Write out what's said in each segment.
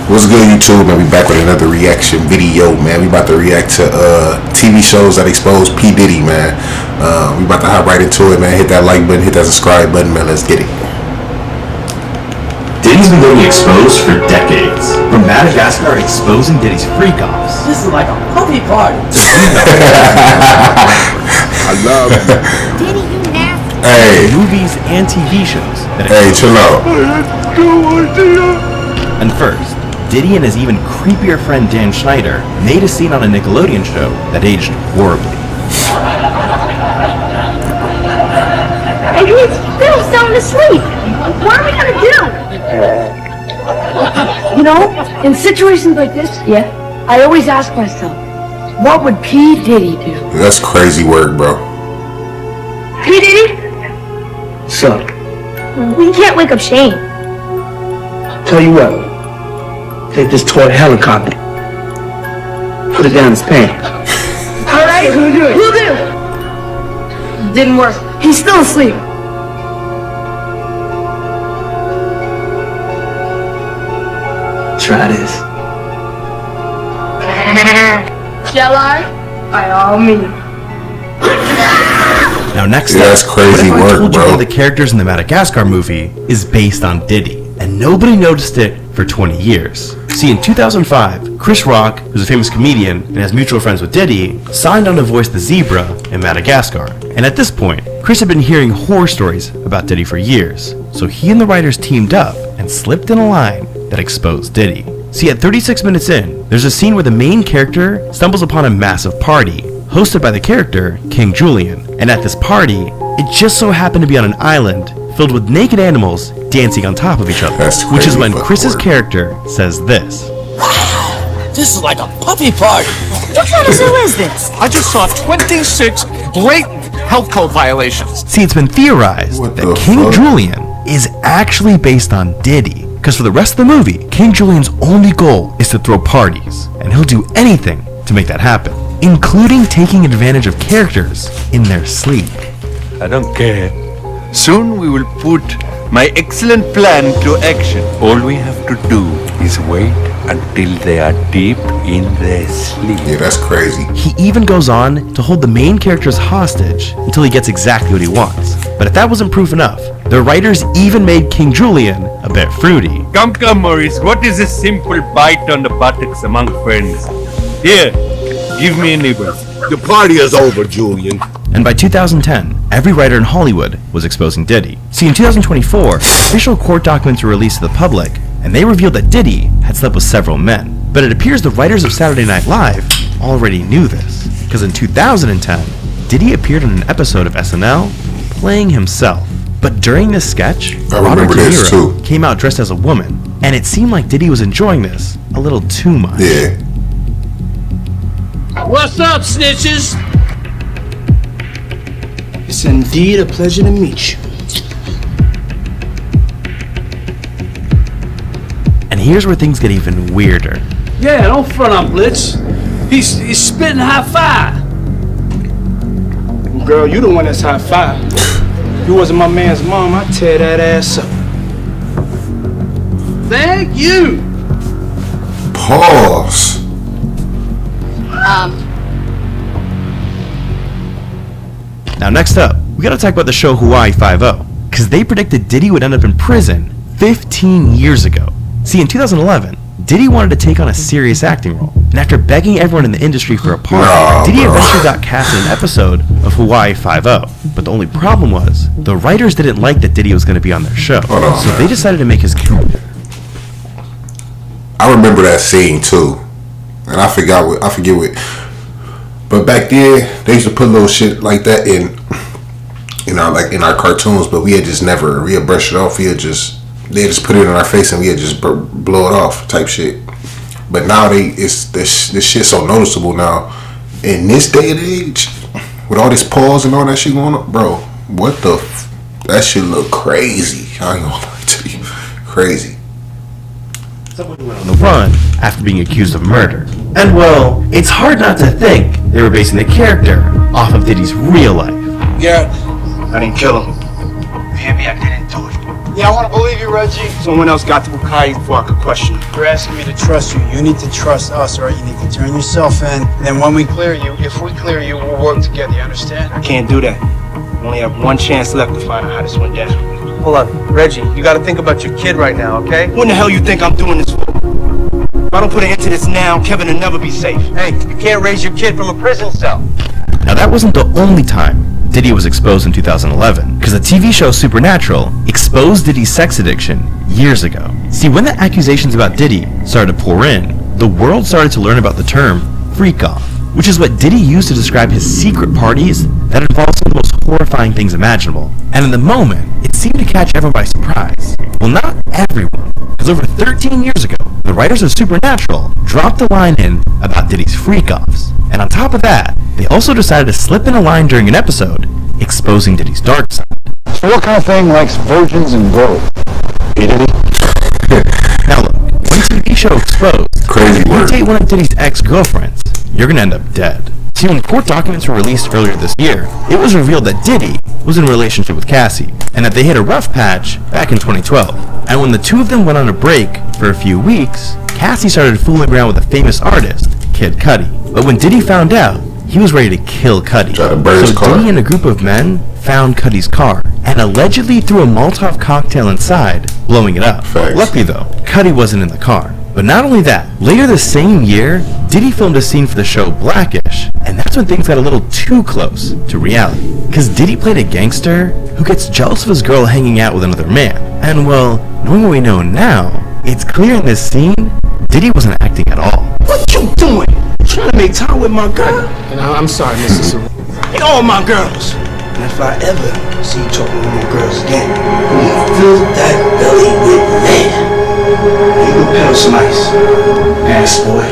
What's good, YouTube, man? We back with another reaction video, man. We about to react to TV shows that expose P.Diddy, man. We about to hop right into it, man. Hit that like button, hit that subscribe button, man. Let's get it. Diddy's been getting exposed for decades. From Madagascar exposing Diddy's freak-offs. This is like a puppy party. I love it. Diddy, you nasty. Hey. Movies and TV shows. Hey, chill out. I had no idea. And first, Diddy and his even creepier friend Dan Schneider made a scene on a Nickelodeon show that aged horribly. Hey, he's still sound asleep. What are we gonna do? You know, in situations like this, I always ask myself, what would P. Diddy do? That's crazy work, bro. P. Diddy? So, We can't wake up Shane. tell you what. Take this toy helicopter. Put it down his pants. All right, we'll do it. We'll do. Didn't work. He's still asleep. Try this. Shall I? By all means. Now next Yeah, up, that's crazy what if I work, told you bro? one of the characters in the Madagascar movie is based on Diddy, and nobody noticed it for 20 years. See, in 2005, Chris Rock, who's a famous comedian and has mutual friends with Diddy, signed on to voice the zebra in Madagascar. And at this point, Chris had been hearing horror stories about Diddy for years, so he and the writers teamed up and slipped in a line that exposed Diddy. See, at 36 minutes in, there's a scene where the main character stumbles upon a massive party, hosted by the character King Julian. And at this party, it just so happened to be on an island filled with naked animals dancing on top of each other. That's Which is crazy when fucking Chris's work. character says this. This is like a puppy party. What kind of zoo is this? I just saw 26 blatant health code violations. See, it's been theorized What that the King fuck? Julian is actually based on Diddy. Because for the rest of the movie, King Julian's only goal is to throw parties. And he'll do anything to make that happen, including taking advantage of characters in their sleep. I don't care. Soon we will put my excellent plan to action. All we have to do is wait until they are deep in their sleep. Yeah, that's crazy. He even goes on to hold the main characters hostage until he gets exactly what he wants. But if that wasn't proof enough, the writers even made King Julian a bit fruity. Come, Maurice. What is a simple bite on the buttocks among friends? Here, give me a nibble. The party is over, Julian. And by 2010, every writer in Hollywood was exposing Diddy. See, in 2024, official court documents were released to the public, and they revealed that Diddy had slept with several men. But it appears the writers of Saturday Night Live already knew this, because in 2010, Diddy appeared in an episode of SNL playing himself. But during this sketch, I Robert remember De this, Niro too. came out dressed as a woman, and it seemed like Diddy was enjoying this a little too much. Yeah. What's up, snitches? It's indeed a pleasure to meet you. And here's where things get even weirder. Yeah, don't front on Blitz. He's spitting high five. Girl, you the one that's high five. If you wasn't my man's mom, I'd tear that ass up. Thank you. Pause. Now next up, we gotta talk about the show Hawaii Five-0, because they predicted Diddy would end up in prison 15 years ago. See, in 2011, Diddy wanted to take on a serious acting role, and after begging everyone in the industry for a part, Nah, Diddy bro. eventually got cast in an episode of Hawaii Five-0. But the only problem was, the writers didn't like that Diddy was gonna be on their show, Hold on, so man. they decided to make his character. I remember that scene too, and I forget what. But back then, they used to put little shit like that in our cartoons. But we had brushed it off. They had just put it in our face and we had just blow it off type shit. But now this shit's so noticeable now in this day and age with all this pause and all that shit going on, bro. What the? That shit look crazy. I ain't gonna lie to you, crazy. On the run after being accused of murder. And well, it's hard not to think they were basing the character off of Diddy's real life. Garrett, I didn't kill him. You hear me? I didn't do it. Yeah, I want to believe you, Reggie. Someone else got to Bukai before I could question you. You're asking me to trust you. You need to trust us, all right? You need to turn yourself in. And then when we clear you, if we clear you, we'll work together. You understand? I can't do that. We only have one chance left to find out how this went down. Hold up, Reggie, you gotta think about your kid right now, okay? What in the hell you think I'm doing this for? If I don't put an end to this now, Kevin will never be safe. Hey, you can't raise your kid from a prison cell. Now that wasn't the only time Diddy was exposed in 2011, because the TV show Supernatural exposed Diddy's sex addiction years ago. See, when the accusations about Diddy started to pour in, the world started to learn about the term freak-off, which is what Diddy used to describe his secret parties that involved some of the most horrifying things imaginable. And in the moment, it seemed to catch everyone by surprise. Well, not everyone, because over 13 years ago, the writers of Supernatural dropped a line in about Diddy's freak-offs. And on top of that, they also decided to slip in a line during an episode exposing Diddy's dark side. So what kind of thing likes virgins and gold? P.Diddy? Now look, when TV show Exposed, Crazy if you word. date one of Diddy's ex-girlfriends, you're gonna end up dead. See, when court documents were released earlier this year, it was revealed that Diddy was in a relationship with Cassie, and that they hit a rough patch back in 2012. And when the two of them went on a break for a few weeks, Cassie started fooling around with a famous artist, Kid Cudi. But when Diddy found out, he was ready to kill Cudi. Tried to burn his So car. Diddy and a group of men found Cudi's car, and allegedly threw a Molotov cocktail inside, blowing it up. Facts. Luckily though, Cudi wasn't in the car. But not only that, later the same year, Diddy filmed a scene for the show Blackish, and that's when things got a little too close to reality. Because Diddy played a gangster who gets jealous of his girl hanging out with another man. And well, knowing what we know now, it's clear in this scene, Diddy wasn't acting at all. What you doing? Trying to make time with my girl? And I'm sorry, Mr. Saru. And all my girls. And if I ever see you talking with my girls again, I'm gonna fill that belly with lead. And you go pedal some ice. Ass boy.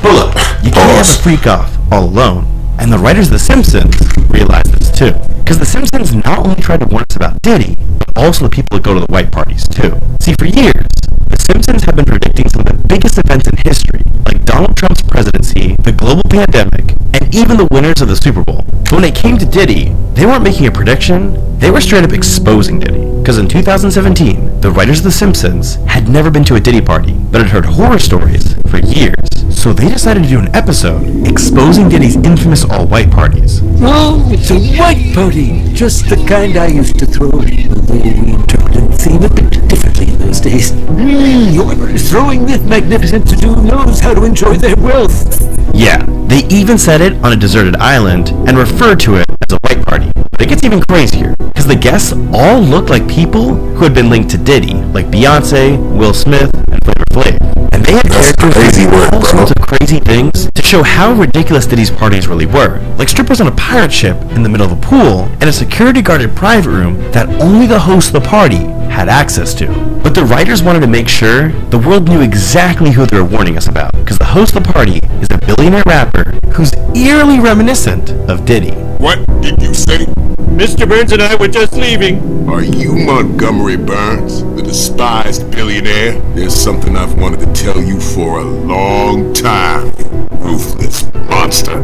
But look, you can't have a freak off all alone. And the writers of The Simpsons realized this too. Because The Simpsons not only tried to warn us about Diddy, but also the people that go to the white parties too. See, for years, The Simpsons have been predicting some of the biggest events in history, like Donald Trump's presidency, the global pandemic, and even the winners of the Super Bowl. But when it came to Diddy, they weren't making a prediction, they were straight up exposing Diddy. Because in 2017, the writers of The Simpsons had never been to a Diddy party, but had heard horror stories for years. So they decided to do an episode exposing Diddy's infamous all-white parties. Oh, it's a white party. Just the kind I used to throw. Although we interpreted the theme a bit differently in those days. Whoever is throwing this magnificent to-do knows how to enjoy their wealth. Yeah, they even said it on a deserted island and referred to it as a white party. But it gets even crazier, because the guests all looked like people who had been linked to Diddy, like Beyonce, Will Smith, and Flavor Flav. And they had characters crazy doing work, all bro. sorts of crazy things to show how ridiculous Diddy's parties really were. Like strippers on a pirate ship in the middle of a pool, and a security-guarded private room that only the host of the party had access to. But the writers wanted to make sure the world knew exactly who they were warning us about, because the host of the party is a billionaire rapper who's eerily reminiscent of Diddy. What did you say? Mr. Burns and I were just leaving. Are you Montgomery Burns, the despised billionaire? There's something I've wanted to tell you for a long time, you ruthless monster.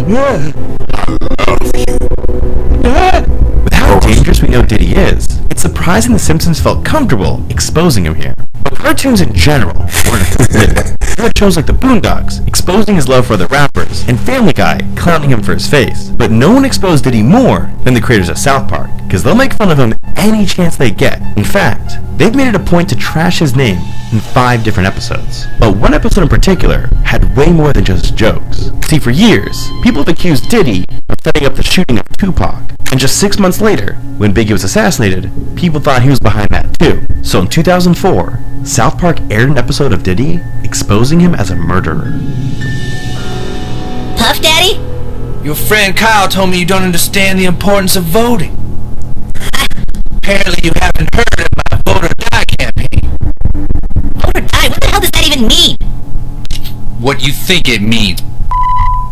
Yeah. I love you. With how dangerous we know Diddy is, it's surprising The Simpsons felt comfortable exposing him here. But cartoons in general weren't forbidden. You had shows like The Boondocks exposing his love for other rappers, and Family Guy clowning him for his face. But no one exposed Diddy more than the creators of South Park, because they'll make fun of him any chance they get. In fact, they've made it a point to trash his name in 5 different episodes. But one episode in particular had way more than just jokes. See, for years, people have accused Diddy of setting up the shooting of Tupac. And just 6 months later, when Biggie was assassinated, people thought he was behind that too. So in 2004, South Park aired an episode of Diddy exposing him as a murderer. Puff Daddy? Your friend Kyle told me you don't understand the importance of voting. Apparently you haven't heard of my Vote or Die campaign. Vote or die? What the hell does that even mean? What you think it means.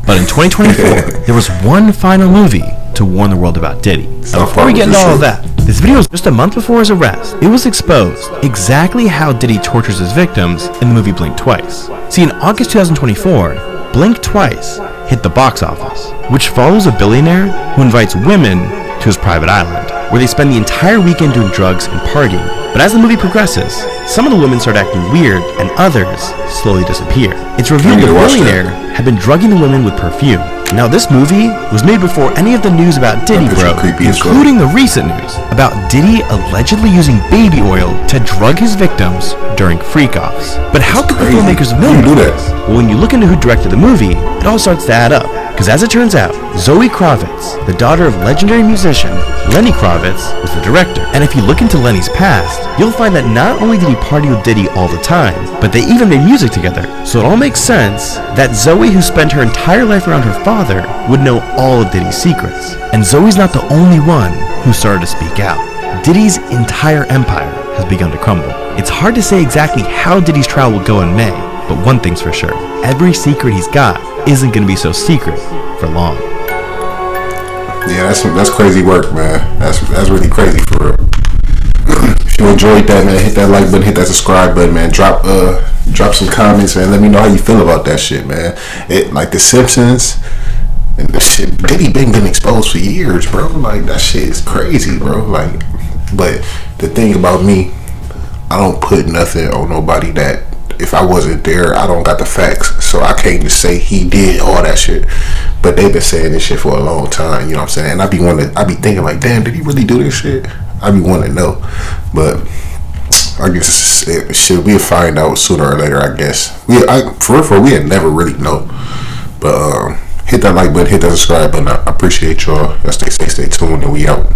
But in 2024, there was one final movie to warn the world about Diddy. Now, before we get into all of that, this video was just a month before his arrest. It was exposed exactly how Diddy tortures his victims in the movie Blink Twice. See, in August 2024, Blink Twice hit the box office, which follows a billionaire who invites women to his private island. where they spend the entire weekend doing drugs and partying. But as the movie progresses, some of the women start acting weird and others slowly disappear. It's revealed the billionaire had been drugging the women with perfume. Now this movie was made before any of the news about Diddy broke, including the recent news about Diddy allegedly using baby oil to drug his victims during freak-offs. But how could the filmmakers have known about this? Well, when you look into who directed the movie, it all starts to add up. Because as it turns out, Zoe Kravitz, the daughter of legendary musician Lenny Kravitz, was the director. And if you look into Lenny's past, you'll find that not only did he party with Diddy all the time, but they even made music together. So it all makes sense that Zoe, who spent her entire life around her father, would know all of Diddy's secrets. And Zoe's not the only one who started to speak out. Diddy's entire empire has begun to crumble. It's hard to say exactly how Diddy's trial will go in May, but one thing's for sure, every secret he's got isn't going to be so secret for long. Yeah, that's crazy work, man. That's really crazy for real. If you enjoyed that, man, hit that like button, hit that subscribe button, man. Drop some comments, man. Let me know how you feel about that shit, man. It like The Simpsons and the shit. Diddy been exposed for years, bro. Like that shit is crazy, bro. Like, but the thing about me, I don't put nothing on nobody that if I wasn't there, I don't got the facts. So I can't just say he did all that shit. But they've been saying this shit for a long time, you know what I'm saying? And I be thinking like, damn, did he really do this shit? I be wanting to know. But I guess shit, we'll find out sooner or later, I guess. For real, we had never really know. But hit that like button, hit that subscribe button. I appreciate y'all. Y'all stay tuned, and we out.